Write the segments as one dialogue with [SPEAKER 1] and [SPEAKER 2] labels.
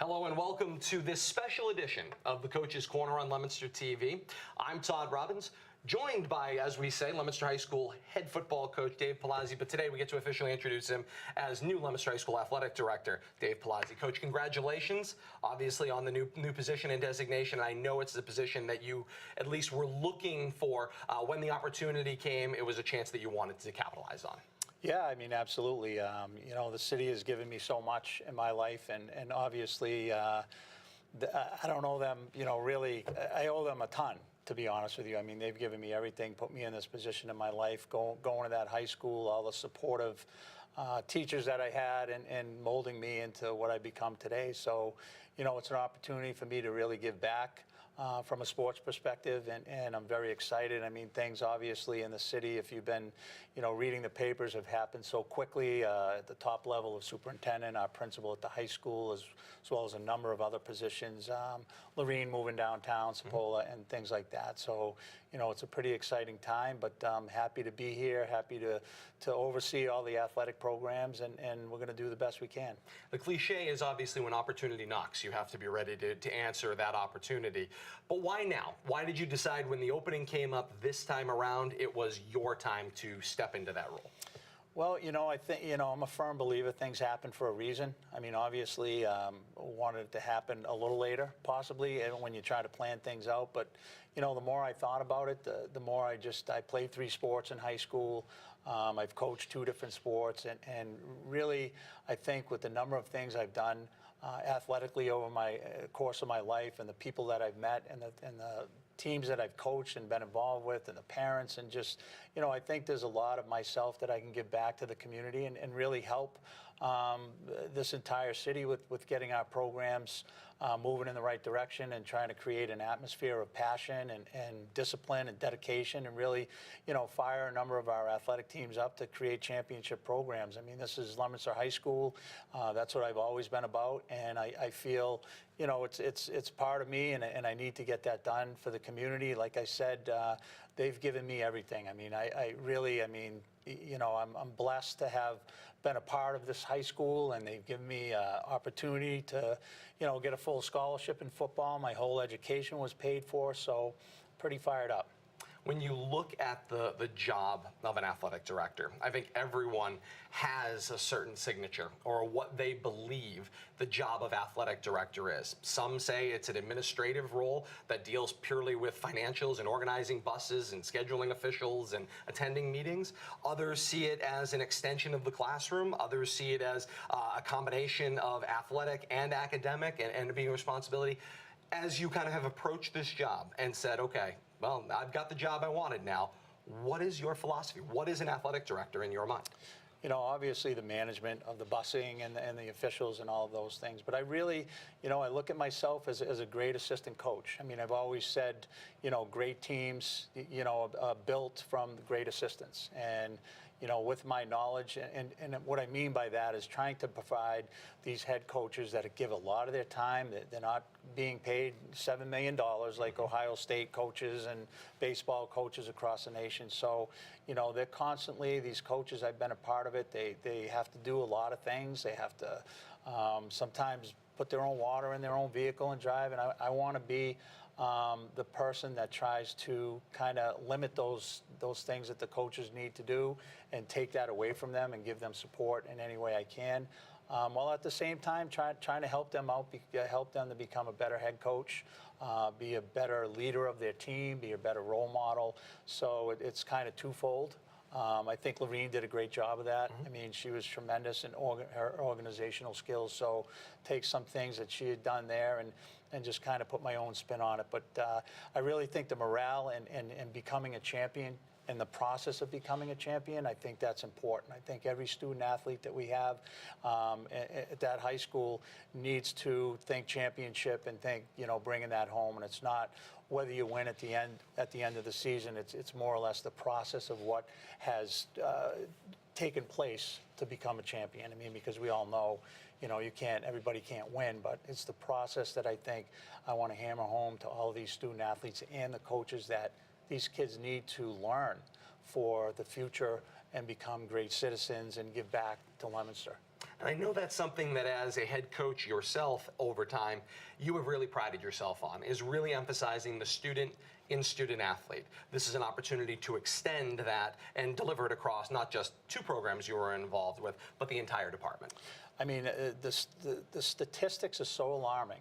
[SPEAKER 1] Hello and welcome to this special edition of the Coach's Corner on Leominster TV. I'm Todd Robbins, joined by, as we say, Leominster High School head football coach Dave Palazzi, but today we get to officially introduce him as new Leominster High School athletic director, Dave Palazzi. Coach, congratulations, obviously, on the new position and designation. I know it's the position that you at least were looking for. When the opportunity came, it was a chance that you wanted to capitalize on.
[SPEAKER 2] Yeah, I mean, absolutely. The city has given me so much in my life, and obviously, I don't owe them, really, I owe them a ton, to be honest with you. I mean, they've given me everything, put me in this position in my life, going to that high school, all the supportive teachers that I had, and molding me into what I become today. So, it's an opportunity for me to really give back from a sports perspective, and I'm very excited. I mean, things obviously in the city, if you've been, reading the papers, have happened so quickly at the top level of superintendent, our principal at the high school, as well as a number of other positions, Lorene moving downtown, Sapola, and things like that. So, it's a pretty exciting time, but I'm happy to be here, happy to oversee all the athletic programs, and we're going to do the best we can.
[SPEAKER 1] The cliche is obviously when opportunity knocks, you have to be ready to answer that opportunity. But why now? Why did you decide when the opening came up this time around, it was your time to step into that role?
[SPEAKER 2] Well, I think, I'm a firm believer things happen for a reason. I mean, obviously, wanted it to happen a little later, possibly, when you try to plan things out. But, the more I thought about it, the more I played 3 sports in high school. I've coached 2 different sports. And really, I think with the number of things I've done athletically over my course of my life, and the people that I've met, and the teams that I've coached and been involved with, and the parents, and just, I think there's a lot of myself that I can give back to the community and really help this entire city with getting our programs moving in the right direction, and trying to create an atmosphere of passion and discipline and dedication, and really, fire a number of our athletic teams up to create championship programs. I mean, this is Leominster High School. That's what I've always been about, and I feel, it's part of me, and I need to get that done for the community. Like I said, they've given me everything. I mean, I'm blessed to have been a part of this high school, and they've given me opportunity to, get a full scholarship in football. My whole education was paid for, so pretty fired up.
[SPEAKER 1] When you look at the job of an athletic director, I think everyone has a certain signature or what they believe the job of athletic director is. Some say it's an administrative role that deals purely with financials and organizing buses and scheduling officials and attending meetings. Others see it as an extension of the classroom. Others see it as a combination of athletic and academic and being a responsibility. As you kind of have approached this job and said, okay, well, I've got the job I wanted now, what is your philosophy? What is an athletic director in your mind?
[SPEAKER 2] Obviously the management of the busing and the officials and all of those things. But I really, I look at myself as a great assistant coach. I mean, I've always said, great teams, built from great assistants. And, with my knowledge, and what I mean by that is trying to provide these head coaches that give a lot of their time, that they're not being paid $7 million like Ohio State coaches and baseball coaches across the nation. So, they're constantly, these coaches, I've been a part of it, they have to do a lot of things. They have to sometimes put their own water in their own vehicle and drive, and I want to be the person that tries to kind of limit those things that the coaches need to do and take that away from them and give them support in any way I can, while at the same time trying to help them out, help them to become a better head coach, be a better leader of their team, be a better role model. So it's kind of twofold. I think Lorene did a great job of that. I mean, she was tremendous in her organizational skills. So take some things that she had done there and just kind of put my own spin on it. But I really think the morale and becoming a champion, in the process of becoming a champion, I think that's important. I think every student athlete that we have at that high school needs to think championship and think, bringing that home. And it's not whether you win at the end of the season. It's more or less the process of what has taken place to become a champion. I mean, because we all know, everybody can't win, but it's the process that I think I want to hammer home to all these student athletes and the coaches, that these kids need to learn for the future and become great citizens and give back to Leominster.
[SPEAKER 1] And I know that's something that as a head coach yourself over time, you have really prided yourself on, is really emphasizing the student in student athlete. This is an opportunity to extend that and deliver it across not just 2 programs you were involved with, but the entire department.
[SPEAKER 2] I mean, the statistics are so alarming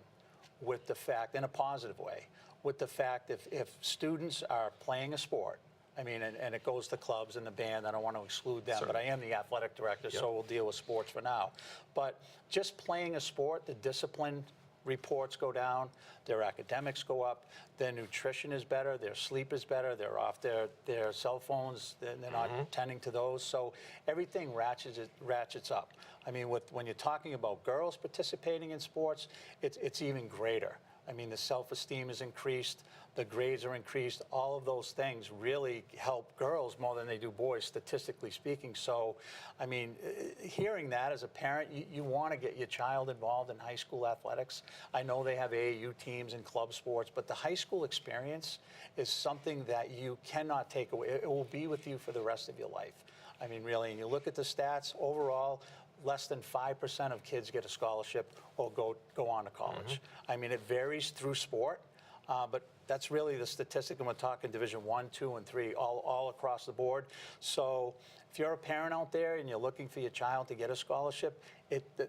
[SPEAKER 2] with the fact, in a positive way, with the fact if students are playing a sport, I mean, and it goes to clubs and the band, I don't want to exclude them, but I am the athletic director, so we'll deal with sports for now. But just playing a sport, the discipline reports go down, their academics go up, their nutrition is better, their sleep is better, they're off their cell phones, they're not tending to those, so everything ratchets up. I mean, when you're talking about girls participating in sports, it's even greater. I mean, the self-esteem is increased, the grades are increased, all of those things really help girls more than they do boys, statistically speaking. So, I mean, hearing that as a parent, you want to get your child involved in high school athletics. I know they have AAU teams and club sports, but the high school experience is something that you cannot take away. It will be with you for the rest of your life. I mean, really, and you look at the stats, overall, less than 5% of kids get a scholarship or go on to college. I mean, it varies through sport, but that's really the statistic, and we're talking Division I, II, and III, all across the board. So if you're a parent out there and you're looking for your child to get a scholarship,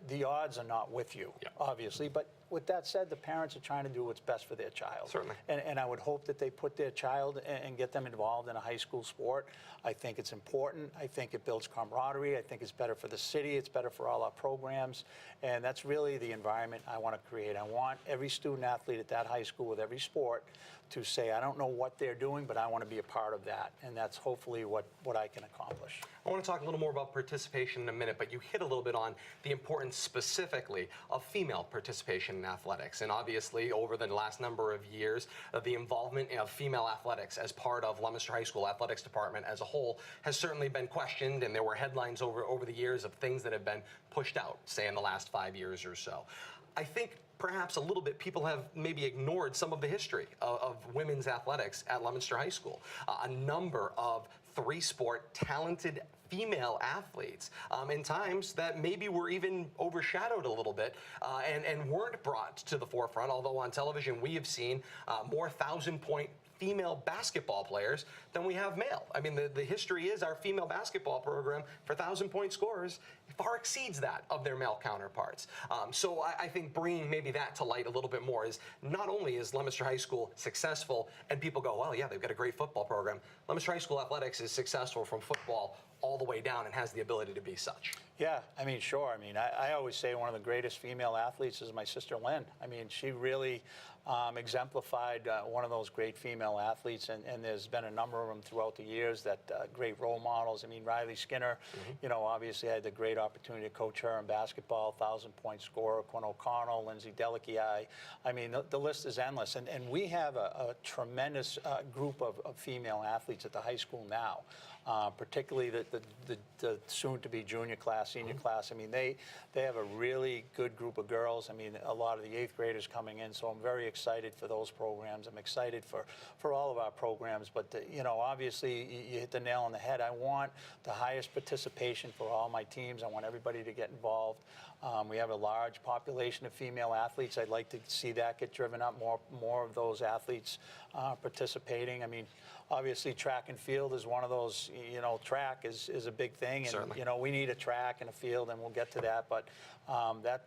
[SPEAKER 2] the odds are not with you, obviously. But with that said, the parents are trying to do what's best for their child.
[SPEAKER 1] Certainly.
[SPEAKER 2] And I would hope that they put their child and get them involved in a high school sport. I think it's important. I think it builds camaraderie. I think it's better for the city. It's better for all our programs. And that's really the environment I want to create. I want every student athlete at that high school with every sport to say, I don't know what they're doing, but I want to be a part of that. And that's hopefully what I can accomplish.
[SPEAKER 1] I want to talk a little more about participation in a minute, but you hit a little bit on the importance specifically of female participation in athletics. And obviously, over the last number of years, the involvement of female athletics as part of Leominster High School Athletics Department as a whole has certainly been questioned, and there were headlines over the years of things that have been pushed out, say in the last 5 years or so. I think perhaps a little bit people have maybe ignored some of the history of women's athletics at Leominster High School. A number of 3-sport talented female athletes in times that maybe were even overshadowed a little bit and weren't brought to the forefront, although on television we have seen more 1,000-point female basketball players than we have male. I mean, the history is our female basketball program for 1,000-point scorers far exceeds that of their male counterparts. So I think bringing maybe that to light a little bit more is not only is Leominster High School successful and people go, well, yeah, they've got a great football program. Leominster High School athletics is successful from football all the way down and has the ability to be such.
[SPEAKER 2] Yeah, I mean, sure. I mean, I always say one of the greatest female athletes is my sister Lynn. I mean, she really exemplified one of those great female athletes, and there's been a number of them throughout the years that great role models. I mean, Riley Skinner, you know, obviously I had the great opportunity to coach her in basketball, 1,000-point scorer, Quinn O'Connell, Lindsay Delicchi. I mean, the list is endless, and we have a tremendous group of female athletes at the high school now. Particularly the soon-to-be junior class, senior class. I mean, they have a really good group of girls. I mean, a lot of the 8th graders coming in, so I'm very excited for those programs. I'm excited for all of our programs. But, you know, obviously, you hit the nail on the head. I want the highest participation for all my teams. I want everybody to get involved. We have a large population of female athletes. I'd like to see that get driven up, more of those athletes participating. I mean, obviously, track and field is one of those, you know, track is a big thing. And,
[SPEAKER 1] Certainly.
[SPEAKER 2] you know, we need a track and a field, and we'll get to that. But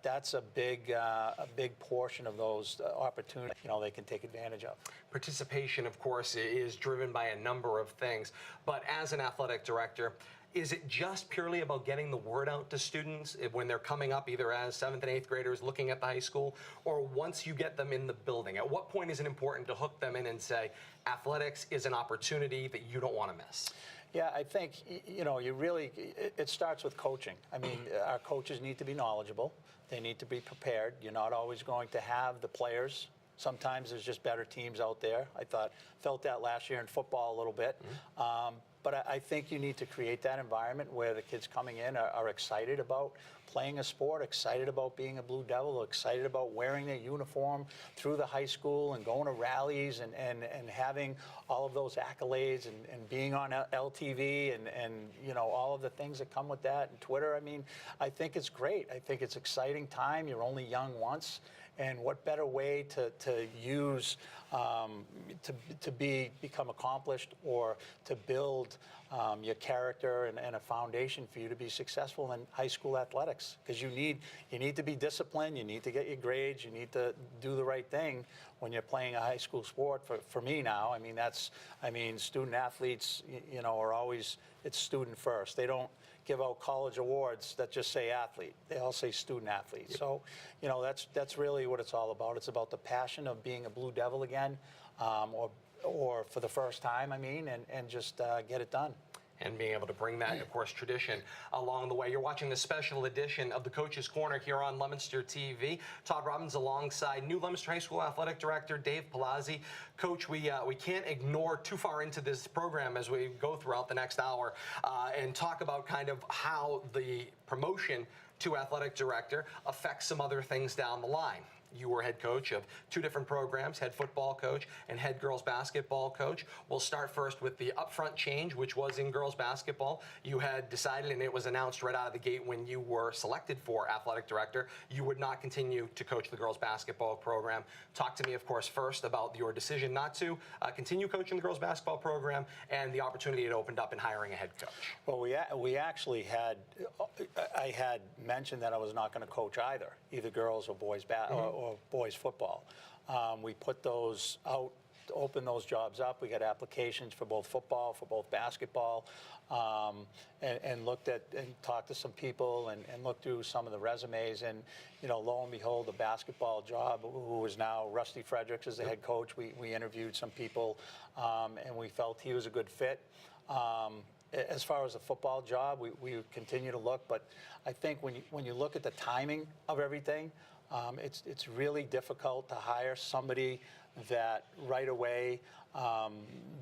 [SPEAKER 2] that's a big portion of those opportunities, you know, they can take advantage of.
[SPEAKER 1] Participation, of course, is driven by a number of things. But as an athletic director, is it just purely about getting the word out to students when they're coming up, either as 7th and 8th graders looking at the high school, or once you get them in the building? At what point is it important to hook them in and say, athletics is an opportunity that you don't want to miss?
[SPEAKER 2] Yeah, I think, you know, it starts with coaching. I mean, our coaches need to be knowledgeable. They need to be prepared. You're not always going to have the players. Sometimes there's just better teams out there. Felt that last year in football a little bit. But I think you need to create that environment where the kids coming in are excited about playing a sport, excited about being a Blue Devil, excited about wearing their uniform through the high school and going to rallies and having all of those accolades and being on LTV and all of the things that come with that, and Twitter. I mean, I think it's great. I think it's exciting time. You're only young once. And what better way to use to become accomplished or to build your character and a foundation for you to be successful in high school athletics? Because you need to be disciplined. You need to get your grades. You need to do the right thing when you're playing a high school sport. For me now, I mean, student athletes, are always, it's student first. They don't give out college awards that just say athlete. They all say student athlete. Yep. So, that's really what it's all about. It's about the passion of being a Blue Devil again, or for the first time, and just get it done.
[SPEAKER 1] And being able to bring that, of course, tradition along the way. You're watching the special edition of the Coach's Corner here on Leominster TV. Todd Robbins alongside new Leominster High School Athletic Director Dave Palazzi. Coach, we can't ignore too far into this program as we go throughout the next hour and talk about kind of how the promotion to athletic director affects some other things down the line. You were head coach of two different programs, head football coach and head girls basketball coach. We'll start first with the Upfront Change, which was in girls basketball. You had decided, and it was announced right out of the gate when you were selected for athletic director, you would not continue to coach the girls basketball program. Talk to me, of course, first about your decision not to continue coaching the girls basketball program and the opportunity it opened up in hiring a head coach.
[SPEAKER 2] Well, we actually I had mentioned that I was not going to coach either girls or boys or boys football. We put those out, opened those jobs up. We got applications for both football, for both basketball, and looked at and talked to some people and looked through some of the resumes. And lo and behold, the basketball job, who is now Rusty Fredericks as the head coach, we interviewed some people, and we felt he was a good fit. As far as the football job, we continue to look, but I think when you look at the timing of everything, it's really difficult to hire somebody that right away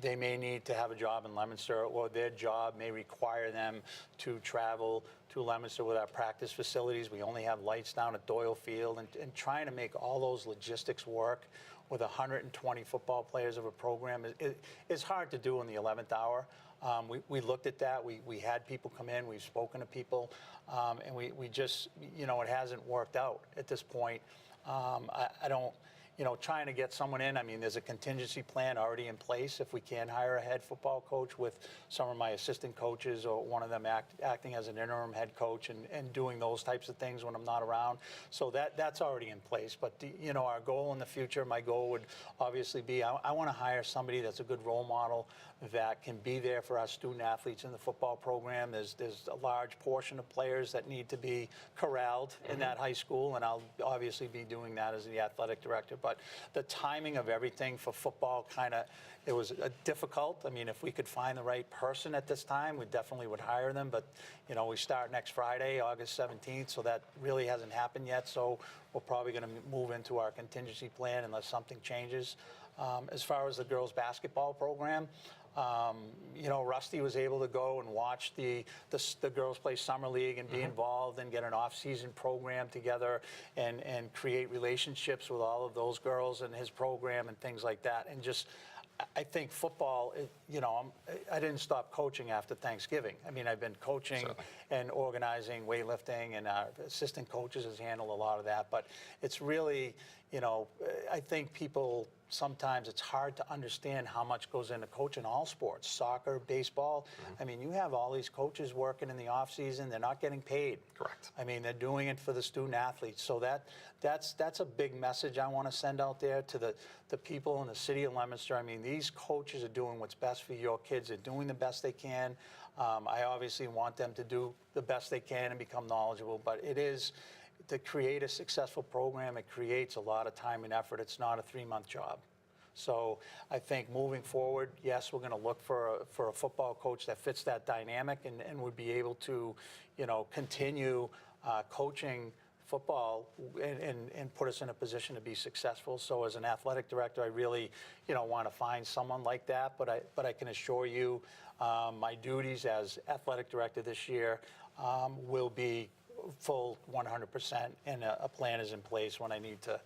[SPEAKER 2] they may need to have a job in Leominster, or their job may require them to travel to Leominster with our practice facilities. We only have lights down at Doyle Field, and trying to make all those logistics work with 120 football players of a program is hard to do in the 11th hour. We looked at that. We had people come in. We've spoken to people, and we just, it hasn't worked out at this point. I don't, trying to get someone in. There's a contingency plan already in place if we can hire a head football coach, with some of my assistant coaches or one of them acting as an interim head coach and doing those types of things when I'm not around. So that's already in place. But, our goal in the future, my goal would obviously be I want to hire somebody that's a good role model, that can be there for our student athletes in the football program. There's a large portion of players that need to be corralled in that high school, and I'll obviously be doing that as the athletic director. But the timing of everything for football it was difficult. If we could find the right person at this time, we definitely would hire them. But, we start next Friday, August 17th, so that really hasn't happened yet. So we're probably going to move into our contingency plan unless something changes. As far as the girls basketball program, Rusty was able to go and watch the girls play summer league and be involved and get an off-season program together and create relationships with all of those girls in his program and things like that. And just, I think football, I didn't stop coaching after Thanksgiving. I've been coaching and organizing weightlifting, and our assistant coaches has handled a lot of that. But it's really, I think people, sometimes it's hard to understand how much goes into coaching all sports, soccer, baseball. You have all these coaches working in the off season. They're not getting paid.
[SPEAKER 1] Correct.
[SPEAKER 2] They're doing it for the student athletes. So that's a big message I want to send out there to the people in the city of Leominster. These coaches are doing what's best for your kids. They're doing the best they can. I obviously want them to do the best they can and become knowledgeable, but it is, to create a successful program, it creates a lot of time and effort. It's not a 3-month job. So I think moving forward, yes, we're going to look for a football coach that fits that dynamic and would be able to, continue coaching football and put us in a position to be successful. So as an athletic director, I really, want to find someone like that. But I can assure you, My duties as athletic director this year will be full 100%, and a plan is in place when I need to,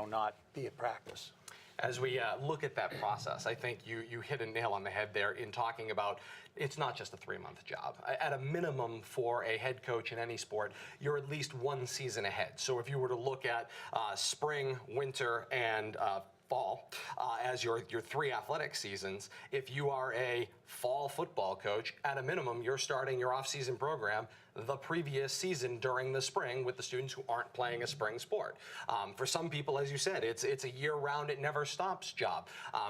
[SPEAKER 2] not be at practice.
[SPEAKER 1] As we look at that process, I think you hit a nail on the head there in talking about it's not just a 3-month job. At a minimum, for a head coach in any sport, you're at least one season ahead. So if you were to look at spring, winter, and fall as your 3 athletic seasons, if you are a fall football coach, at a minimum, you're starting your off-season program the previous season during the spring with the students who aren't playing a spring sport. For some people, as you said, it's a year-round, it never stops job.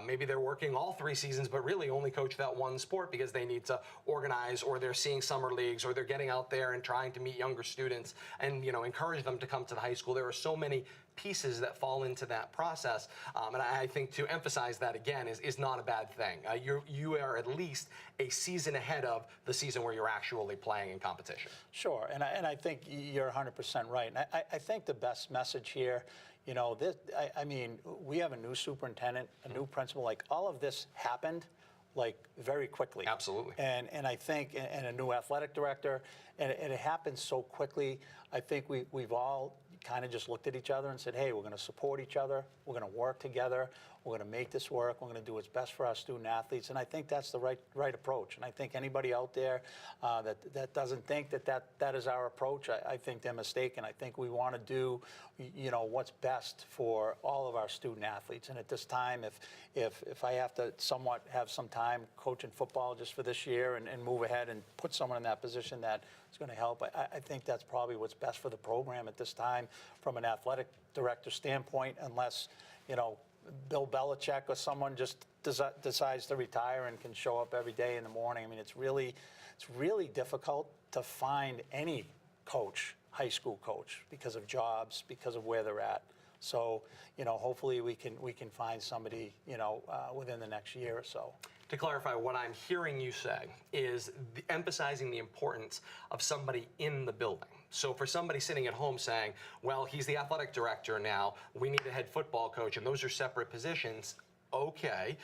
[SPEAKER 1] Maybe they're working all 3 seasons, but really only coach that one sport because they need to organize, or they're seeing summer leagues, or they're getting out there and trying to meet younger students and encourage them to come to the high school. There are so many pieces that fall into that process, and I think to emphasize that again is not a bad thing. You are at least a season ahead of the season where you're actually playing in competition.
[SPEAKER 2] Sure, and I think you're 100% right. And I think the best message here, I mean, we have a new superintendent, a new principal. Like, all of this happened like very quickly.
[SPEAKER 1] Absolutely.
[SPEAKER 2] And I think, and a new athletic director, and it happened so quickly. I think we've all kind of just looked at each other and said, hey, we're going to support each other, we're going to work together, we're going to make this work, we're going to do what's best for our student athletes. And I think that's the right approach. And I think anybody out there that doesn't think that is our approach, I think they're mistaken. I think we want to do what's best for all of our student athletes. And at this time, if I have to somewhat have some time coaching football just for this year and move ahead and put someone in that position that is going to help, I think that's probably what's best for the program at this time from an athletic director standpoint, unless Bill Belichick or someone just decides to retire and can show up every day in the morning. I mean, it's really difficult to find any coach, high school coach, because of jobs, because of where they're at. So, hopefully we can find somebody, within the next year or so.
[SPEAKER 1] To clarify, what I'm hearing you say is emphasizing the importance of somebody in the building. So for somebody sitting at home saying, well, he's the athletic director now, we need a head football coach, and those are separate positions, okay.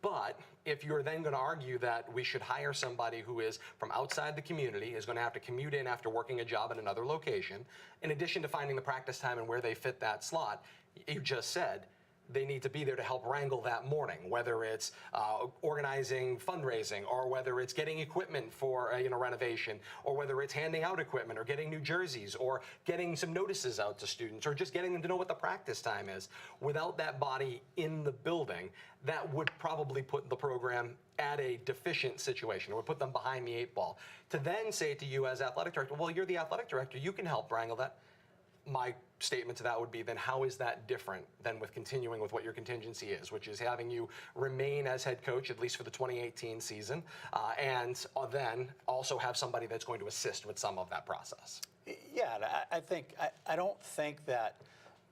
[SPEAKER 1] But if you're then going to argue that we should hire somebody who is from outside the community, is going to have to commute in after working a job in another location, in addition to finding the practice time and where they fit that slot, you just said, they need to be there to help wrangle that morning, whether it's organizing fundraising, or whether it's getting equipment for renovation, or whether it's handing out equipment, or getting new jerseys, or getting some notices out to students, or just getting them to know what the practice time is. Without that body in the building, that would probably put the program at a deficient situation. It would put them behind the 8 ball. To then say to you as athletic director, well, you're the athletic director, you can help wrangle that. My statement to that would be, then how is that different than with continuing with what your contingency is, which is having you remain as head coach, at least for the 2018 season, and then also have somebody that's going to assist with some of that process?
[SPEAKER 2] Yeah, I don't think that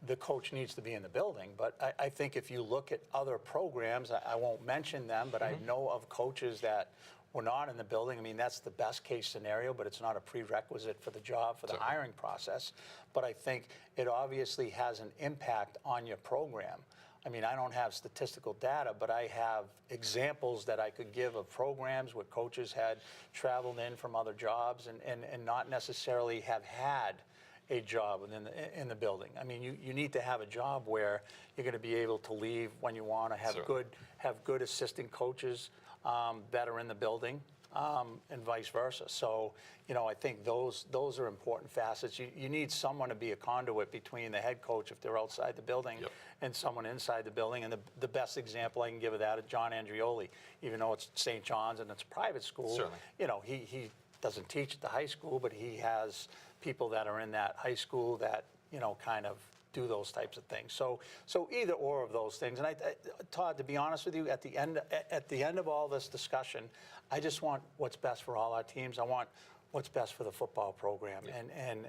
[SPEAKER 2] the coach needs to be in the building, but I think if you look at other programs, I won't mention them, but I know of coaches that were not in the building. I mean, that's the best case scenario, but it's not a prerequisite for the job, for the hiring process. But I think it obviously has an impact on your program. I mean, I don't have statistical data, but I have examples that I could give of programs where coaches had traveled in from other jobs and not necessarily have had a job in the building. I mean, you need to have a job where you're going to be able to leave when you want to, have good assistant coaches that are in the building, and vice versa. So, I think those are important facets. You need someone to be a conduit between the head coach, if they're outside the building, and someone inside the building. And the best example I can give of that is John Andreoli. Even though it's St. John's and it's a private school,
[SPEAKER 1] certainly.
[SPEAKER 2] He doesn't teach at the high school, but he has people that are in that high school that, kind of do those types of things. So either or of those things. And Todd, to be honest with you, at the end of all this discussion, I just want what's best for all our teams. I want what's best for the football program, and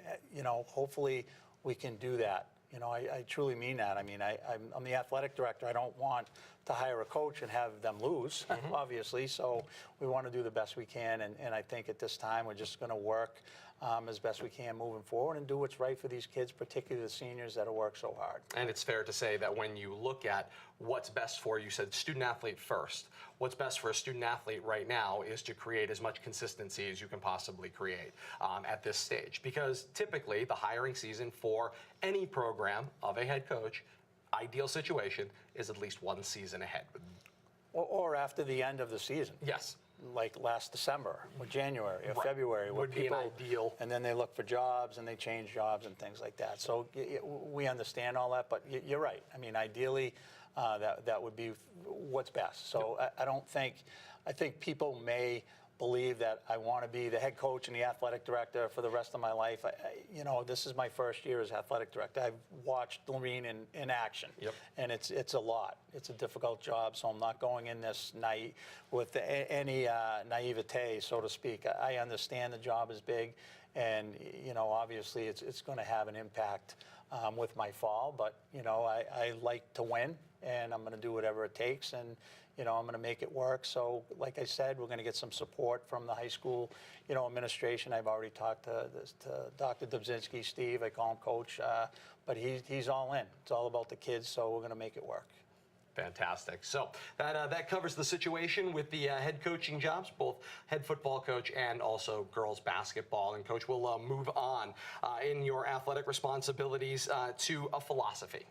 [SPEAKER 2] hopefully we can do that. I truly mean that. I mean, I'm the athletic director. I don't want to hire a coach and have them lose, obviously. So we want to do the best we can, and I think at this time we're just going to work as best we can moving forward and do what's right for these kids, particularly the seniors that have worked so hard.
[SPEAKER 1] And it's fair to say that when you look at what's best for, you said student athlete first. What's best for a student athlete right now is to create as much consistency as you can possibly create at this stage. Because typically the hiring season for any program of a head coach, ideal situation, is at least one season ahead.
[SPEAKER 2] Or after the end of the season.
[SPEAKER 1] Yes.
[SPEAKER 2] Like last December or January or
[SPEAKER 1] Right.
[SPEAKER 2] February.
[SPEAKER 1] Would be an ideal.
[SPEAKER 2] And then they look for jobs and they change jobs and things like that. So we understand all that, but you're right. I mean, ideally, that would be what's best. So I think people may believe that I want to be the head coach and the athletic director for the rest of my life. This is my first year as athletic director. I've watched Lorene in action, and it's a lot. It's a difficult job, so I'm not going in this with any naivete, so to speak. I understand the job is big, and obviously it's going to have an impact with my fall. But I like to win, and I'm going to do whatever it takes, and I'm going to make it work. So, like I said, we're going to get some support from the high school, administration. I've already talked to Dr. Dubzinski, Steve. I call him Coach, but he's all in. It's all about the kids, so we're going to make it work.
[SPEAKER 1] Fantastic. So that covers the situation with the head coaching jobs, both head football coach and also girls basketball. And Coach, we'll move on in your athletic responsibilities to a philosophy.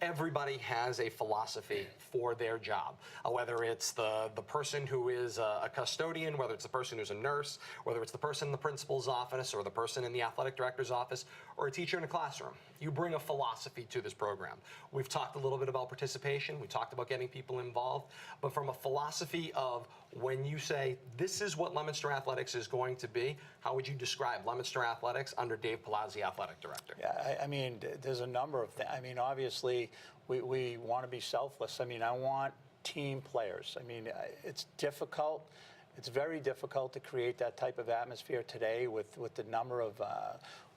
[SPEAKER 1] Everybody has a philosophy for their job, whether it's the person who is a custodian, whether it's the person who's a nurse, whether it's the person in the principal's office or the person in the athletic director's office or a teacher in a classroom. You bring a philosophy to this program. We've talked a little bit about participation. We talked about getting people involved. But from a philosophy of when you say, this is what Leominster Athletics is going to be, how would you describe Leominster Athletics under Dave Palazzi, Athletic Director?
[SPEAKER 2] Yeah, I mean, there's a number of things. I mean, obviously, we want to be selfless. I mean, I want team players. I mean, it's difficult. It's very difficult to create that type of atmosphere today with the number of,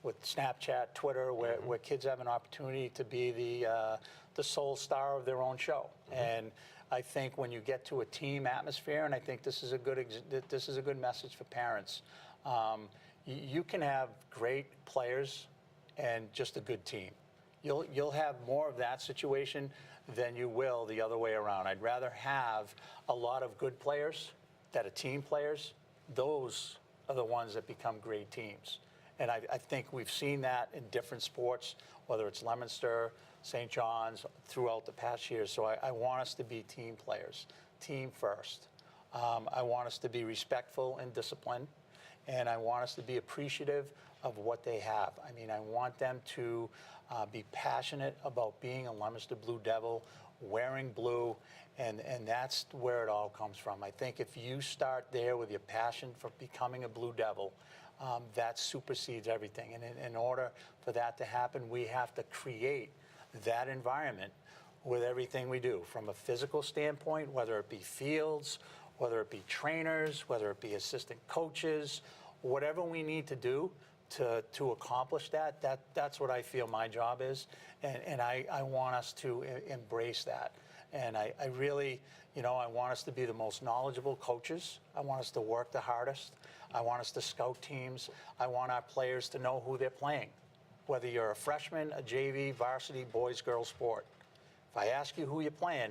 [SPEAKER 2] with Snapchat, Twitter, where kids have an opportunity to be the sole star of their own show. And I think when you get to a team atmosphere, and I think this is a good message for parents, you can have great players and just a good team. You'll have more of that situation than you will the other way around. I'd rather have a lot of good players that are team players. Those are the ones that become great teams. And I think we've seen that in different sports, whether it's Leominster, St. John's, throughout the past years. So I want us to be team players, team first. I want us to be respectful and disciplined, and I want us to be appreciative of what they have. I mean, I want them to be passionate about being a Leominster Blue Devil, wearing blue, and that's where it all comes from. I think if you start there with your passion for becoming a Blue Devil, that supersedes everything. And in order for that to happen, we have to create that environment with everything we do, from a physical standpoint, whether it be fields, whether it be trainers, whether it be assistant coaches, whatever we need to do to accomplish that's what I feel my job is, and I want us to embrace that. And I really, I want us to be the most knowledgeable coaches. I want us to work the hardest. I want us to scout teams. I want our players to know who they're playing, whether you're a freshman, a JV, varsity, boys, girls sport. If I ask you who you're playing,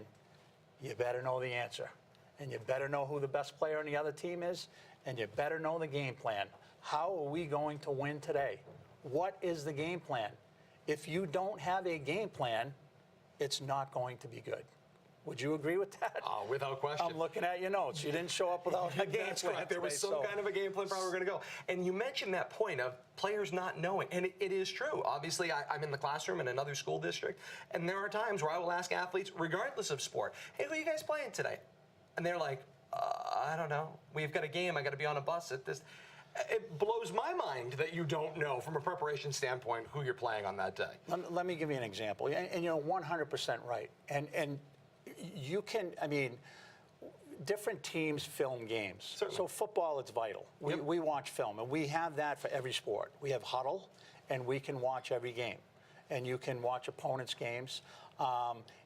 [SPEAKER 2] you better know the answer. And you better know who the best player on the other team is, and you better know the game plan. How are we going to win today? What is the game plan? If you don't have a game plan, it's not going to be good. Would you agree with that?
[SPEAKER 1] Without question.
[SPEAKER 2] I'm looking at your notes. You didn't show up without a game
[SPEAKER 1] That's
[SPEAKER 2] plan.
[SPEAKER 1] right. There was some kind of a game plan for how we're going to go. And you mentioned that point of players not knowing, and it is true. Obviously, I'm in the classroom in another school district, and there are times where I will ask athletes, regardless of sport, hey, who are you guys playing today? And they're like, I don't know. We've got a game. I got to be on a bus at this. It blows my mind that you don't know from a preparation standpoint who you're playing on that day.
[SPEAKER 2] Let me give you an example. And you're 100% right. And you can, I mean, different teams film games.
[SPEAKER 1] Certainly.
[SPEAKER 2] So football, it's vital. We watch film, and we have that for every sport. We have huddle, and we can watch every game. And you can watch opponents' games.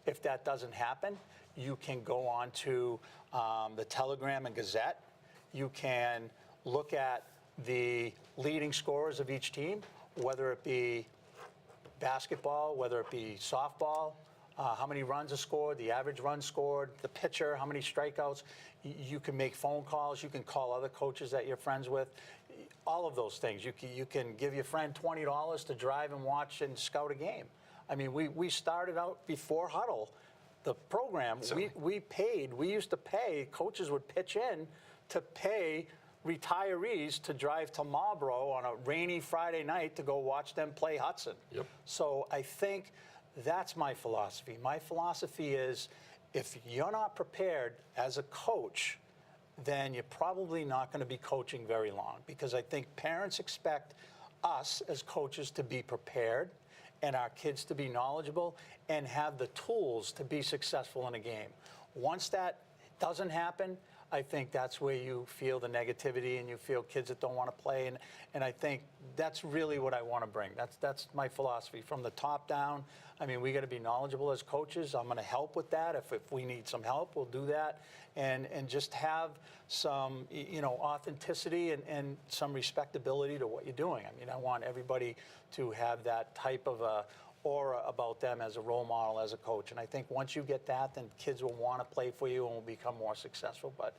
[SPEAKER 2] If that doesn't happen, You can go on to the Telegram and Gazette. You can look at the leading scorers of each team, whether it be basketball, whether it be softball, how many runs are scored, the average run scored, the pitcher, how many strikeouts. You can make phone calls. You can call other coaches that you're friends with. All of those things. You can give your friend $20 to drive and watch and scout a game. I mean, we started out before Huddle. The program, we used to pay, coaches would pitch in to pay retirees to drive to Marlboro on a rainy Friday night to go watch them play Hudson.
[SPEAKER 1] Yep.
[SPEAKER 2] So I think that's my philosophy. My philosophy is if you're not prepared as a coach, then you're probably not going to be coaching very long, because I think parents expect us as coaches to be prepared and our kids to be knowledgeable and have the tools to be successful in a game. Once that doesn't happen, I think that's where you feel the negativity and you feel kids that don't want to play. And I think that's really what I want to bring. That's my philosophy from the top down. I mean, we got to be knowledgeable as coaches. I'm going to help with that. If we need some help, we'll do that. And just have some, authenticity and some respectability to what you're doing. I mean, I want everybody to have that type of a aura about them as a role model, as a coach. And I think once you get that, then kids will want to play for you and will become more successful. But,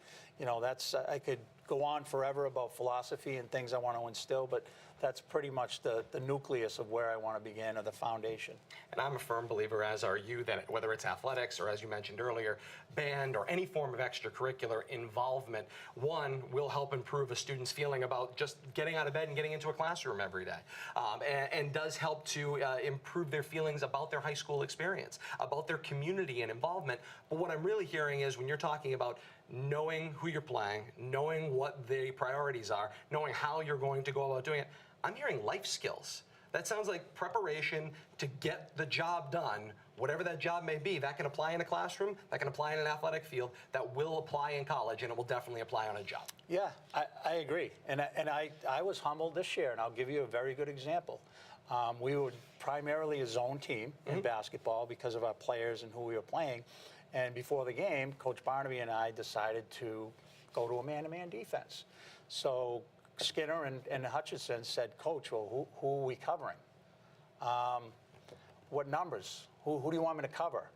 [SPEAKER 2] that's, I could go on forever about philosophy and things I want to instill, but that's pretty much the nucleus of where I want to begin, or the foundation.
[SPEAKER 1] And I'm a firm believer, as are you, that whether it's athletics or, as you mentioned earlier, band or any form of extracurricular involvement, one, will help improve a student's feeling about just getting out of bed and getting into a classroom every day, and does help to improve their feelings about their high school experience, about their community and involvement. But what I'm really hearing is, when you're talking about knowing who you're playing, knowing what the priorities are, knowing how you're going to go about doing it, I'm hearing life skills. That sounds like preparation to get the job done, whatever that job may be. That can apply in a classroom, that can apply in an athletic field, that will apply in college, and it will definitely apply on a job.
[SPEAKER 2] Yeah, I agree. And I was humbled this year, and I'll give you a very good example. We were primarily a zone team in basketball because of our players and who we were playing. And before the game, Coach Barnaby and I decided to go to a man-to-man defense. So Skinner and Hutchinson said, Coach, well, who are we covering? What numbers? Who do you want me to cover?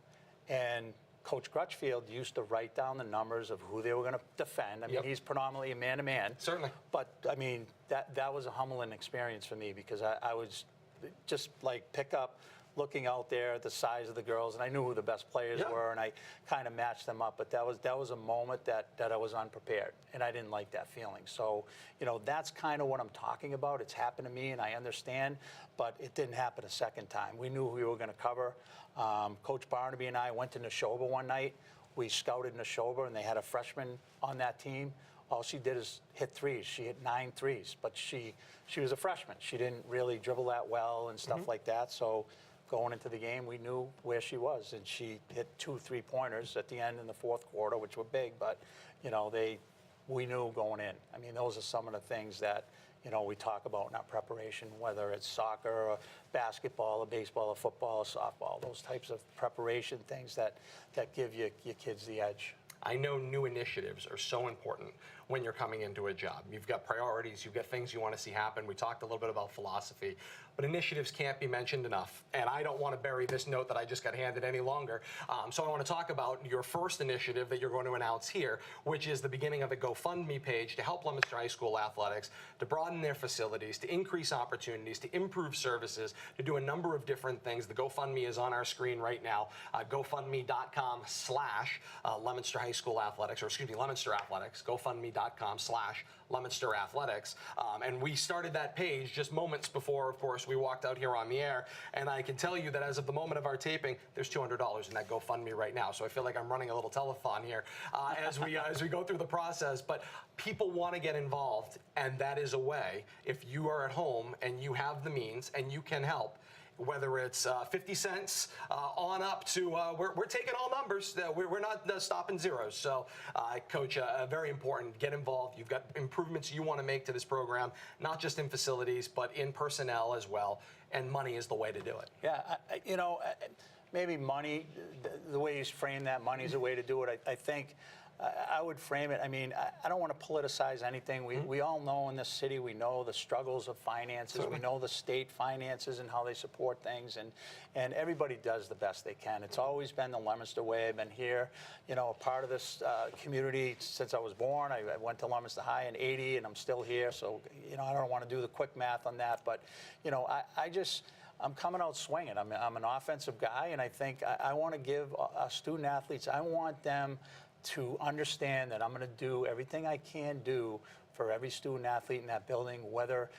[SPEAKER 2] And Coach Crutchfield used to write down the numbers of who they were going to defend. I mean, he's predominantly a man-to-man.
[SPEAKER 1] Certainly.
[SPEAKER 2] But, I mean, that was a humbling experience for me, because I was just like pick up, looking out there at the size of the girls, and I knew who the best players were, and I kind of matched them up. But that was a moment that I was unprepared, and I didn't like that feeling. So, that's kind of what I'm talking about. It's happened to me, and I understand, but it didn't happen a second time. We knew who we were going to cover. Coach Barnaby and I went to Neshoba one night. We scouted Neshoba, and they had a freshman on that team. All she did is hit threes. She hit 9 threes, but she was a freshman. She didn't really dribble that well and stuff like that. So going into the game, we knew where she was, and she hit 2 3-pointers at the end in the fourth quarter, which were big, but we knew going in. I mean, those are some of the things that we talk about in our preparation, whether it's soccer or basketball or baseball or football or softball, those types of preparation things that give your kids the edge.
[SPEAKER 1] I know new initiatives are so important when you're coming into a job. You've got priorities, you've got things you want to see happen. We talked a little bit about philosophy, but initiatives can't be mentioned enough. And I don't want to bury this note that I just got handed any longer. So I want to talk about your first initiative that you're going to announce here, which is the beginning of the GoFundMe page to help Leominster High School athletics, to broaden their facilities, to increase opportunities, to improve services, to do a number of different things. The GoFundMe is on our screen right now, GoFundMe.com/Leominster High School Athletics, or excuse me, Leominster Athletics, GoFundMe.com/Leominster Athletics. And we started that page just moments before, of course, we walked out here on the air. And I can tell you that as of the moment of our taping, there's $200 in that GoFundMe right now. So I feel like I'm running a little telethon here as we go through the process. But people want to get involved, and that is a way. If you are at home and you have the means and you can help, whether it's 50 cents on up to, we're taking all numbers. We're not stopping zeros. So, Coach, very important. Get involved. You've got improvements you want to make to this program, not just in facilities, but in personnel as well. And money is the way to do it.
[SPEAKER 2] Yeah, maybe money, the way you frame that, money is a way to do it. I think I would frame it, I mean, I don't want to politicize anything. We all know in this city, we know the struggles of finances.
[SPEAKER 1] Certainly.
[SPEAKER 2] We know the state finances and how they support things, and everybody does the best they can. It's always been the Leominster way. I've been here, you know, a part of this community since I was born. I went to Leominster High in '80, and I'm still here. So, you know, I don't want to do the quick math on that, but, you know, I'm coming out swinging. I'm an offensive guy, and I think I want to give our student athletes, I want them to understand that I'm going to do everything I can do for every student athlete in that building, whether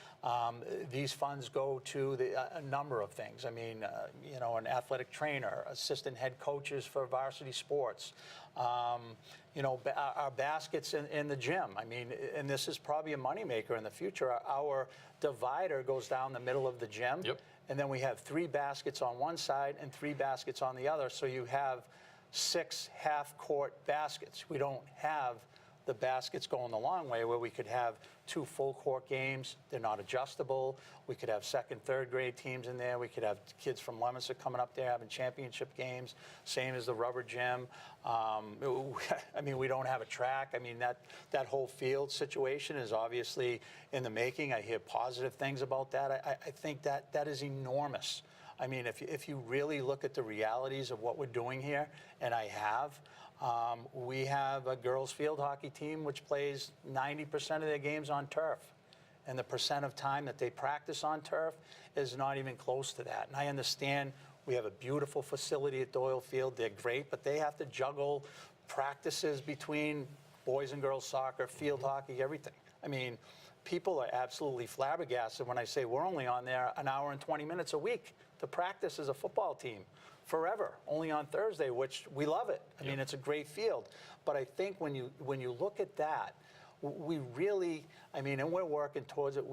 [SPEAKER 2] these funds go to a number of things. I mean, you know, an athletic trainer, assistant head coaches for varsity sports, you know, our baskets in the gym. I mean, and this is probably a moneymaker in the future. Our divider goes down the middle of the gym.
[SPEAKER 1] Yep.
[SPEAKER 2] And then we have 3 baskets on one side and 3 baskets on the other. So you have 6 half-court baskets. We don't have the baskets going the long way where we could have 2 full-court games. They're not adjustable. We could have second, third grade teams in there. We could have kids from Leominster coming up there having championship games, same as the rubber gym. I mean, we don't have a track. I mean, that whole field situation is obviously in the making. I hear positive things about that. I think that is enormous. I mean, if you really look at the realities of what we're doing here, and I have, we have a girls field hockey team which plays 90% of their games on turf. And the percent of time that they practice on turf is not even close to that. And I understand we have a beautiful facility at Doyle Field. They're great, but they have to juggle practices between boys and girls soccer, field hockey, everything. I mean, people are absolutely flabbergasted when I say we're only on there an hour and 20 minutes a week to practice as a football team forever, only on Thursday, which we love it. I mean, it's a great field. But I think when you look at that, we really, I mean, and we're working towards it.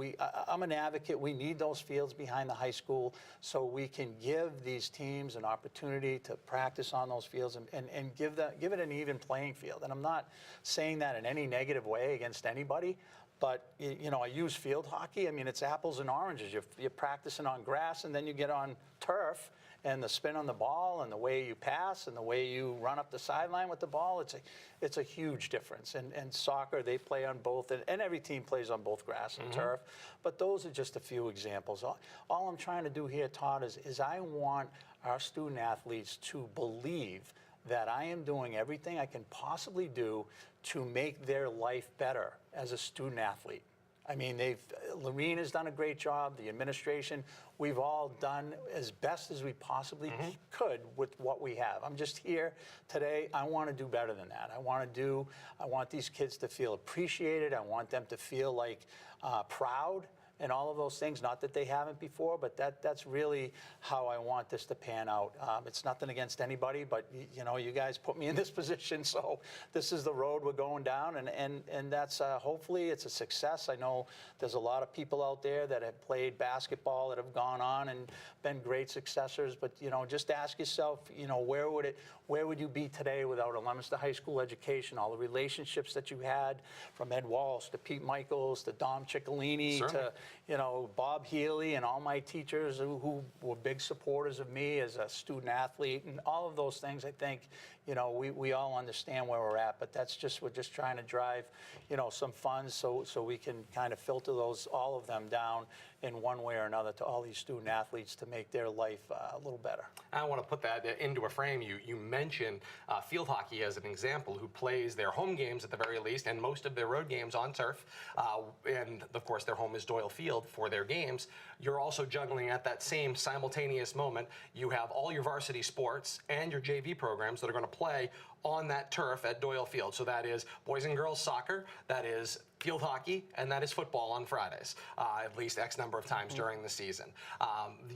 [SPEAKER 2] I'm an advocate. We need those fields behind the high school so we can give these teams an opportunity to practice on those fields and give it an even playing field. And I'm not saying that in any negative way against anybody. But, you know, I use field hockey. I mean, it's apples and oranges. You're practicing on grass, and then you get on turf, and the spin on the ball and the way you pass and the way you run up the sideline with the ball, it's a huge difference. And soccer, they play on both, and every team plays on both grass and turf. But those are just a few examples. All I'm trying to do here, Todd, is I want our student athletes to believe that I am doing everything I can possibly do to make their life better as a student athlete. I mean, Lorene has done a great job, the administration, we've all done as best as we possibly could with what we have. I'm just here today, I want to do better than that. I want these kids to feel appreciated, I want them to feel like proud, and all of those things, not that they haven't before, but that's really how I want this to pan out. It's nothing against anybody, but you know, you guys put me in this position, so this is the road we're going down, and that's hopefully it's a success. I know there's a lot of people out there that have played basketball that have gone on and been great successors, but you know, just ask yourself, you know, where would you be today without a Leominster High School education? All the relationships that you had, from Ed Walsh to Pete Michaels to Dom Ciccolini to, you know, Bob Healy and all my teachers who were big supporters of me as a student athlete, and all of those things. I think, you know, we all understand where we're at, but we're just trying to drive, you know, some funds so we can kind of filter all of them down in one way or another to all these student athletes to make their life a little better.
[SPEAKER 1] I want to put that into a frame. You mentioned field hockey as an example, who plays their home games at the very least and most of their road games on turf. And of course, their home is Doyle Field for their games. You're also juggling at that same simultaneous moment. You have all your varsity sports and your JV programs that are going to play on that turf at Doyle Field. So that is boys and girls soccer, that is field hockey, and that is football on Fridays, at least X number of times during the season.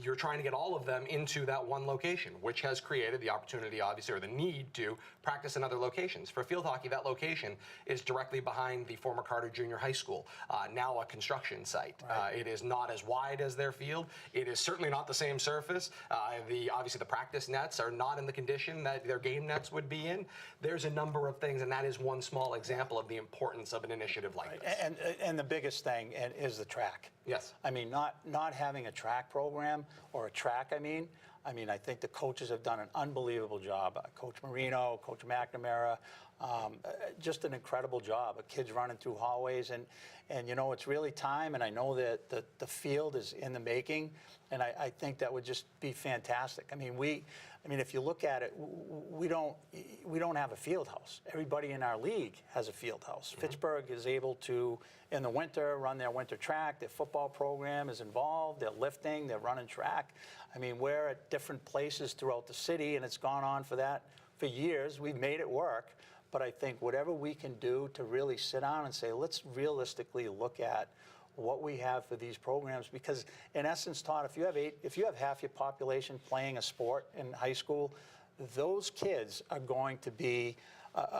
[SPEAKER 1] You're trying to get all of them into that one location, which has created the opportunity, obviously, or the need to practice in other locations. For field hockey, that location is directly behind the former Carter Junior High School, now a construction site. Right. It is not as wide as their field. It is certainly not the same surface. Obviously, the practice nets are not in the condition that their game nets would be in. There's a number of things, and that is one small example of the importance of an initiative like this.
[SPEAKER 2] And the biggest thing is the track.
[SPEAKER 1] Yes.
[SPEAKER 2] I mean, not having a track program, or a track, I mean, I think the coaches have done an unbelievable job. Coach Marino, Coach McNamara, just an incredible job. Kids running through hallways, and you know, it's really time. And I know that the field is in the making, and I think that would just be fantastic. I mean, if you look at it, we don't have a field house. Everybody in our league has a field house. Mm-hmm. Fitchburg is able to, in the winter, run their winter track. Their football program is involved. They're lifting. They're running track. I mean, we're at different places throughout the city, and it's gone on for years. We've made it work. But I think whatever we can do to really sit down and say, let's realistically look at what we have for these programs, because in essence, Todd, if you have half your population playing a sport in high school, those kids are going to be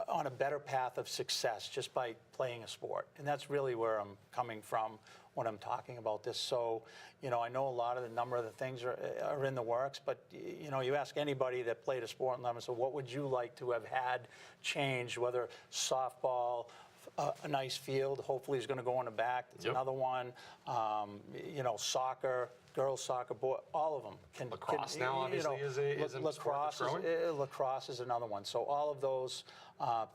[SPEAKER 2] on a better path of success just by playing a sport. And that's really where I'm coming from when I'm talking about this. So, you know, I know a number of the things are in the works, but, you know, you ask anybody that played a sport in Lebanon, so what would you like to have had change, whether softball, a nice field, hopefully is going to go in the back. It's another one. You know, soccer, girls soccer, boy, all of them can.
[SPEAKER 1] Lacrosse now obviously is a
[SPEAKER 2] lacrosse
[SPEAKER 1] sport that's growing.
[SPEAKER 2] Lacrosse is another one. So all of those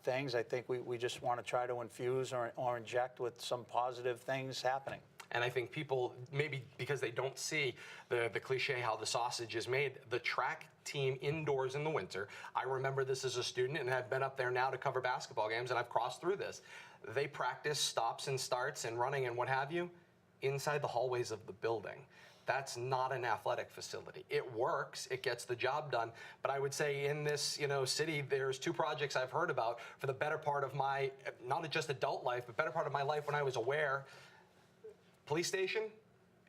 [SPEAKER 2] things, I think we just want to try to infuse or inject with some positive things happening.
[SPEAKER 1] And I think people, maybe because they don't see the cliche how the sausage is made, the track team indoors in the winter, I remember this as a student and have been up there now to cover basketball games, and I've crossed through this. They practice stops and starts and running and what have you inside the hallways of the building. That's not an athletic facility. It works, it gets the job done, but I would say in this, you know, city, there's two projects I've heard about for the better part of my, not just adult life, but better part of my life when I was aware: police station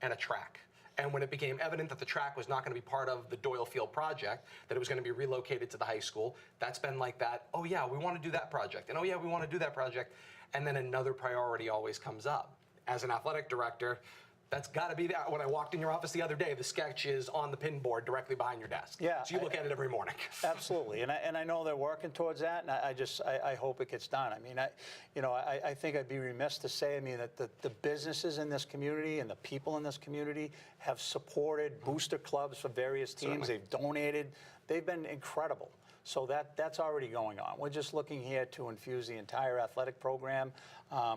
[SPEAKER 1] and a track. And when it became evident that the track was not going to be part of the Doyle Field project, that it was going to be relocated to the high school, that's been like that, oh yeah, we want to do that project, and oh yeah, we want to do that project, and then another priority always comes up. As an athletic director, that's got to be that. When I walked in your office the other day, the sketch is on the pin board directly behind your desk.
[SPEAKER 2] Yeah,
[SPEAKER 1] so you look at it every morning.
[SPEAKER 2] Absolutely, and I know they're working towards that, and I hope it gets done. I mean, I think I'd be remiss to say, I mean, that the businesses in this community and the people in this community have supported booster clubs for various teams.
[SPEAKER 1] Certainly.
[SPEAKER 2] They've donated. They've been incredible. So that's already going on. We're just looking here to infuse the entire athletic program.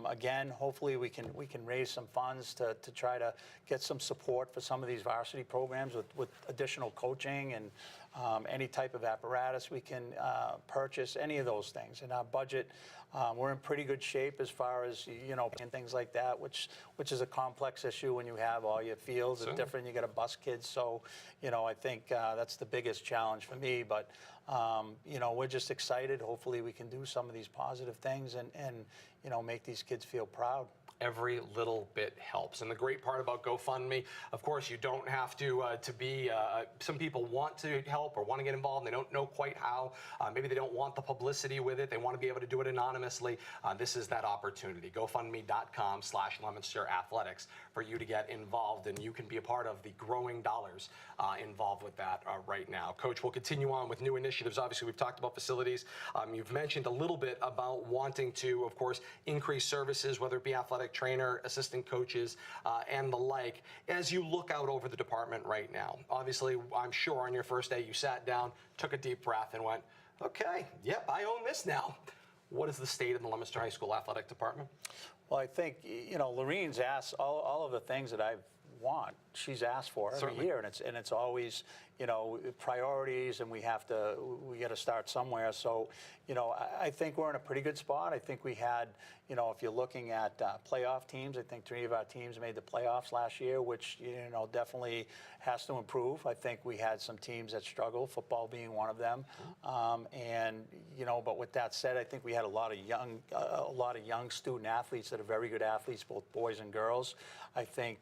[SPEAKER 2] Again, hopefully we can raise some funds to try to get some support for some of these varsity programs with additional coaching and any type of apparatus we can purchase, any of those things. In our budget, we're in pretty good shape as far as, you know, and things like that, which is a complex issue when you have all your fields are different. You got to bus kids, so, you know, I think that's the biggest challenge for me. But you know, we're just excited. Hopefully we can do some of these positive things and you know, make these kids feel proud.
[SPEAKER 1] Every little bit helps. And the great part about GoFundMe, of course, you don't have to be, some people want to help or want to get involved. They don't know quite how. Maybe they don't want the publicity with it. They want to be able to do it anonymously. This is that opportunity. GoFundMe.com/Leominster Athletics for you to get involved, and you can be a part of the growing dollars involved with that right now. Coach, we'll continue on with new initiatives. Obviously, we've talked about facilities. You've mentioned a little bit about wanting to, of course, increase services, whether it be athletic trainer, assistant coaches, and the like. As you look out over the department right now, obviously, I'm sure on your first day you sat down, took a deep breath, and went, okay, yep, I own this now. What is the state of the Leominster High School athletic department?
[SPEAKER 2] Well, I think, you know, Loreen's asked all of the things that I want. She's asked for every
[SPEAKER 1] Certainly.
[SPEAKER 2] year, and it's always, you know, priorities, and we got to start somewhere. So, you know, I think we're in a pretty good spot. I think we had, you know, if you're looking at playoff teams, I think 3 of our teams made the playoffs last year, which, you know, definitely has to improve. I think we had some teams that struggled, football being one of them. And, you know, but with that said, I think we had a lot of young student athletes that are very good athletes, both boys and girls. I think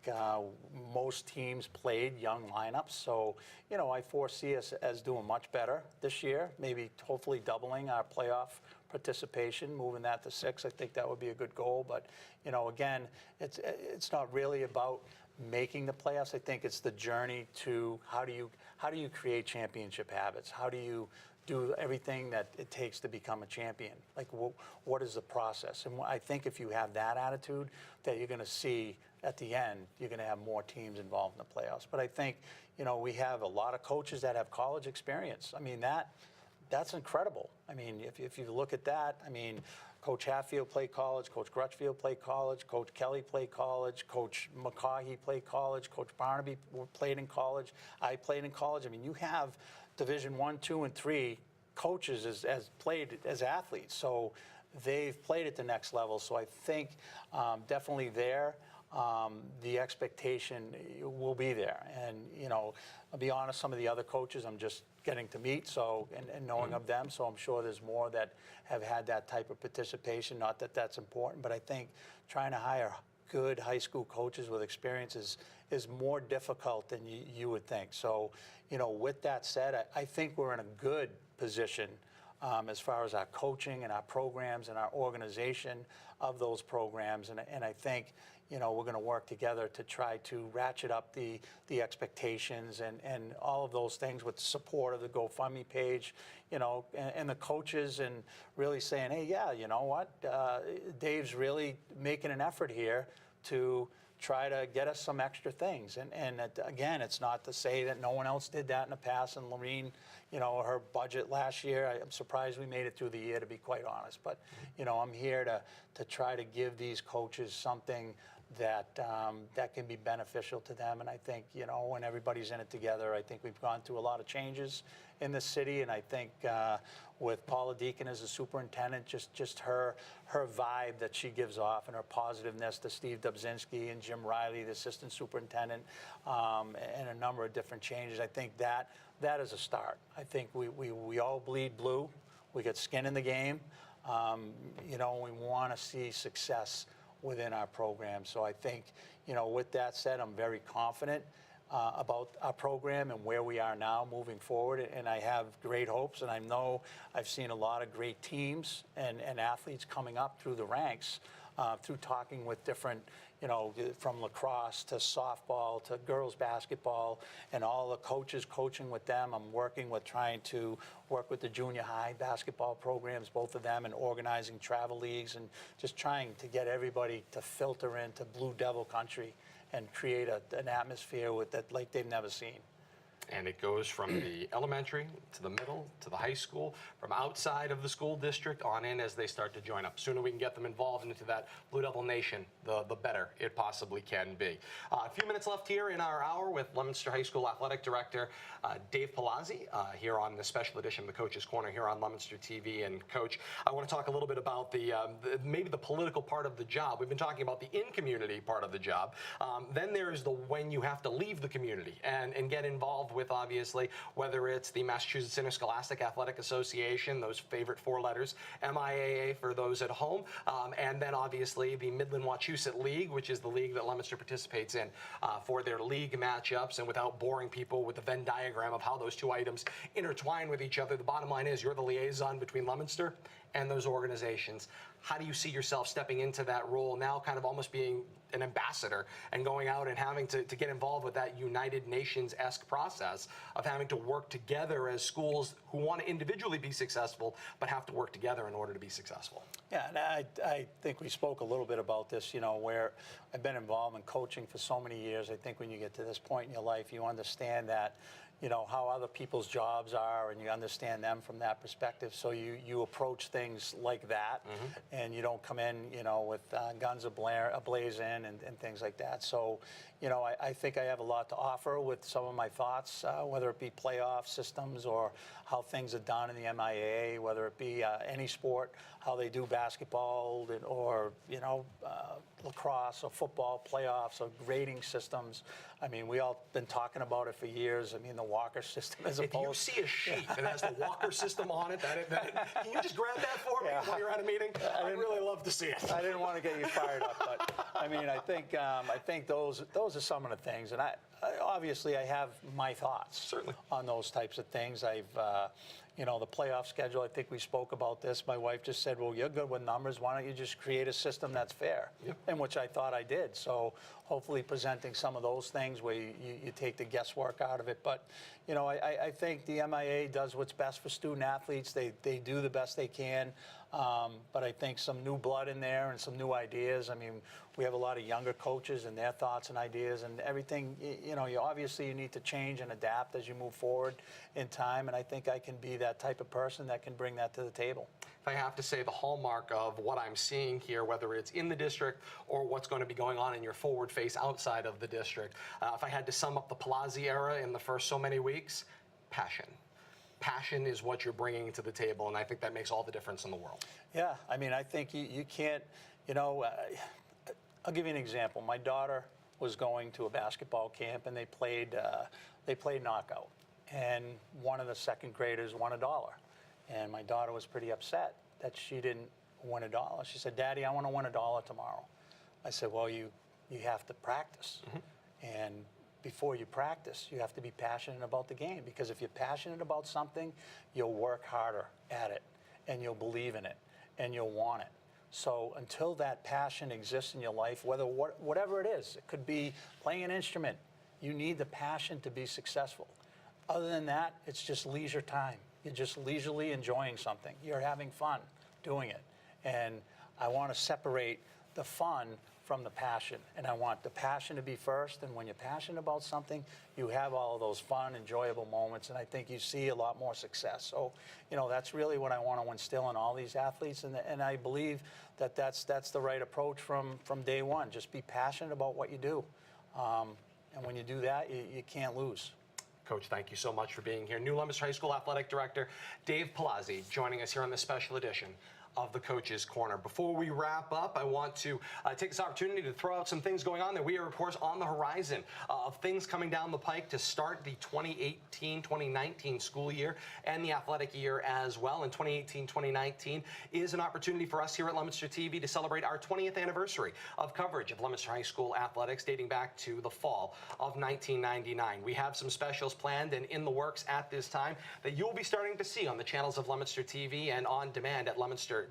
[SPEAKER 2] most teams played young lineups. So, you know, I foresee us as doing much better this year, maybe hopefully doubling our playoff participation, moving that to 6. I think that would be a good goal. But, you know, again, it's not really about making the playoffs. I think it's the journey to how do you create championship habits? How do you do everything that it takes to become a champion? Like, what is the process? And I think if you have that attitude, that you're going to see at the end, you're going to have more teams involved in the playoffs. But I think, we have a lot of coaches that have college experience. I mean, that's incredible. I mean, if you look at that, I mean, Coach Hatfield played college, Coach Crutchfield played college, Coach Kelly played college, Coach McCaughey played college, Coach Barnaby played in college, I played in college. I mean, you have Division I, II, and III coaches as played as athletes. So they've played at the next level. So I think definitely there, the expectation will be there. And, I'll be honest, some of the other coaches I'm just getting to meet, and knowing of them, so I'm sure there's more that have had that type of participation. Not that that's important, but I think trying to hire good high school coaches with experience is more difficult than you would think. So, with that said, I think we're in a good position as far as our coaching and our programs and our organization of those programs. And I think, we're going to work together to try to ratchet up the expectations and all of those things with the support of the GoFundMe page, and the coaches, and really saying, hey, yeah, you know what, Dave's really making an effort here to try to get us some extra things. And again, it's not to say that no one else did that in the past. And Lorene, her budget last year, I'm surprised we made it through the year, to be quite honest. But, I'm here to try to give these coaches something that can be beneficial to them. And I think, when everybody's in it together, I think we've gone through a lot of changes in the city. And I think with Paula Deacon as a superintendent, just her vibe that she gives off and her positiveness to Steve Dubzinski and Jim Riley, the assistant superintendent, and a number of different changes, I think that is a start. I think we all bleed blue. We got skin in the game. We want to see success within our program. So I think, with that said, I'm very confident about our program and where we are now moving forward. And I have great hopes. And I know I've seen a lot of great teams and athletes coming up through the ranks through talking with different, from lacrosse to softball to girls basketball, and all the coaches coaching with them. I'm working with trying to work with the junior high basketball programs, both of them, and organizing travel leagues, and just trying to get everybody to filter into Blue Devil country and create an atmosphere with that like they've never seen.
[SPEAKER 1] And it goes from the elementary to the middle to the high school, from outside of the school district on in as they start to join up. Sooner we can get them involved into that Blue Devil Nation, the better it possibly can be. A few minutes left here in our hour with Leominster High School Athletic Director Dave Palazzi here on the special edition of the Coach's Corner here on Leominster TV. And Coach, I want to talk a little bit about maybe the political part of the job. We've been talking about the in-community part of the job. Then there's the when you have to leave the community and get involved with, obviously, whether it's the Massachusetts Interscholastic Athletic Association, those favorite four letters, MIAA for those at home, and then obviously the Midland-Wachusett League, which is the league that Leominster participates in for their league matchups. And without boring people with the Venn diagram of how those two items intertwine with each other, the bottom line is you're the liaison between Leominster and those organizations. How do you see yourself stepping into that role now, kind of almost being an ambassador and going out and having to get involved with that United Nations-esque process of having to work together as schools who want to individually be successful but have to work together in order to be successful?
[SPEAKER 2] Yeah, and I think we spoke a little bit about this, where I've been involved in coaching for so many years. I think when you get to this point in your life, you understand that, how other people's jobs are, and you understand them from that perspective. So you approach things like that, and you don't come in, with guns ablazing and things like that. So, I think I have a lot to offer with some of my thoughts, whether it be playoff systems or how things are done in the MIAA, whether it be any sport, how they do basketball or, lacrosse or football playoffs or grading systems. I mean, we all been talking about it for years. I mean, the Walker system as opposed.
[SPEAKER 1] If you see a sheet that has the Walker system on it, can you just grab that for me while you're at a meeting? I'd really love to see it.
[SPEAKER 2] I didn't want to get you fired up, but I mean, I think those are some of the things, and obviously I have my thoughts
[SPEAKER 1] certainly
[SPEAKER 2] on those types of things. I've the playoff schedule, I think we spoke about this. My wife just said, well, you're good with numbers. Why don't you just create a system that's fair?
[SPEAKER 1] Yep.
[SPEAKER 2] And which I thought I did. So hopefully presenting some of those things where you take the guesswork out of it. But, I think the MIA does what's best for student athletes. They do the best they can. But I think some new blood in there and some new ideas. I mean, we have a lot of younger coaches and their thoughts and ideas and everything. You know, obviously you need to change and adapt as you move forward in time. And I think I can be that type of person that can bring that to the table.
[SPEAKER 1] If I have to say the hallmark of what I'm seeing here, whether it's in the district or what's going to be going on in your forward face outside of the district, if I had to sum up the Palazzi era in the first so many weeks, passion. Passion is what you're bringing to the table, and I think that makes all the difference in the world.
[SPEAKER 2] Yeah, I mean, I think you can't, you know, I'll give you an example. My daughter was going to a basketball camp, and they played knockout, and one of the second graders won $1. And my daughter was pretty upset that she didn't win $1. She said, "Daddy, I want to win $1 tomorrow." I said, "Well, you have to practice. And before you practice, you have to be passionate about the game, because if you're passionate about something, you'll work harder at it, and you'll believe in it, and you'll want it." So until that passion exists in your life, whatever it is, it could be playing an instrument, you need the passion to be successful. Other than that, it's just leisure time. You're just leisurely enjoying something. You're having fun doing it. And I want to separate the fun from the passion. And I want the passion to be first. And when you're passionate about something, you have all of those fun, enjoyable moments. And I think you see a lot more success. So, you know, that's really what I want to instill in all these athletes. And I believe that that's the right approach from day one. Just be passionate about what you do. And when you do that, you can't lose.
[SPEAKER 1] Coach, thank you so much for being here. New Leominster High School Athletic Director Dave Palazzi joining us here on this special edition of the Coach's Corner. Before we wrap up, I want to take this opportunity to throw out some things going on there. We are, of course, on the horizon of things coming down the pike to start the 2018-2019 school year and the athletic year as well. And 2018-2019 is an opportunity for us here at Leominster TV to celebrate our 20th anniversary of coverage of Leominster High School athletics dating back to the fall of 1999. We have some specials planned and in the works at this time that you'll be starting to see on the channels of Leominster TV and on demand at Leominster.tv.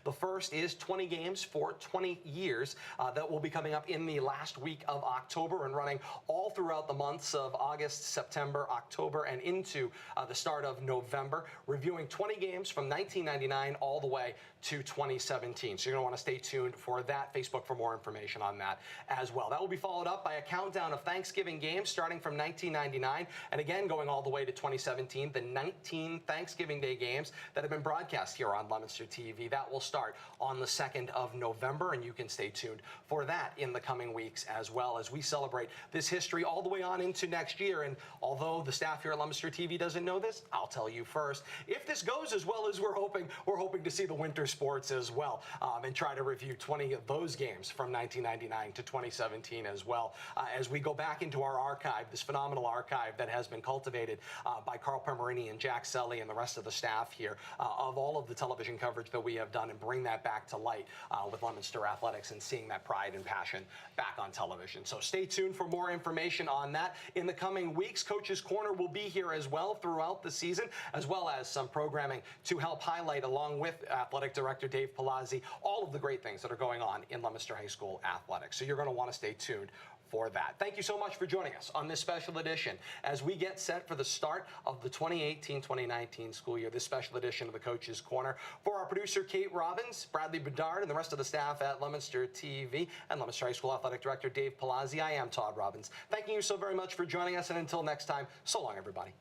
[SPEAKER 1] The first is 20 games for 20 years that will be coming up in the last week of October and running all throughout the months of August, September, October, and into the start of November, reviewing 20 games from 1999 all the way to 2017. So you're going to want to stay tuned for that. Facebook for more information on that as well. That will be followed up by a countdown of Thanksgiving games starting from 1999 and again going all the way to 2017, the 19 Thanksgiving Day games that have been broadcast here on Leominster TV. That will start on the 2nd of November, and you can stay tuned for that in the coming weeks as well as we celebrate this history all the way on into next year. And although the staff here at Leominster TV doesn't know this, I'll tell you first. If this goes as well as we're hoping to see the winter sports as well and try to review 20 of those games from 1999 to 2017 as well. As we go back into our archive, this phenomenal archive that has been cultivated by Carl Pemerini and Jack Selly and the rest of the staff here of all of the television coverage that we have done, and bring that back to light with Leominster Athletics and seeing that pride and passion back on television. So stay tuned for more information on that in the coming weeks. Coach's Corner will be here as well throughout the season, as well as some programming to help highlight, along with Athletic Director Dave Palazzi, all of the great things that are going on in Leominster High School athletics. So you're going to want to stay tuned for that. Thank you so much for joining us on this special edition as we get set for the start of the 2018-2019 school year, this special edition of the Coach's Corner. For our producer, Kate Robbins, Bradley Bedard, and the rest of the staff at Leominster TV and Leominster High School Athletic Director Dave Palazzi, I am Todd Robbins. Thanking you so very much for joining us, and until next time, so long, everybody.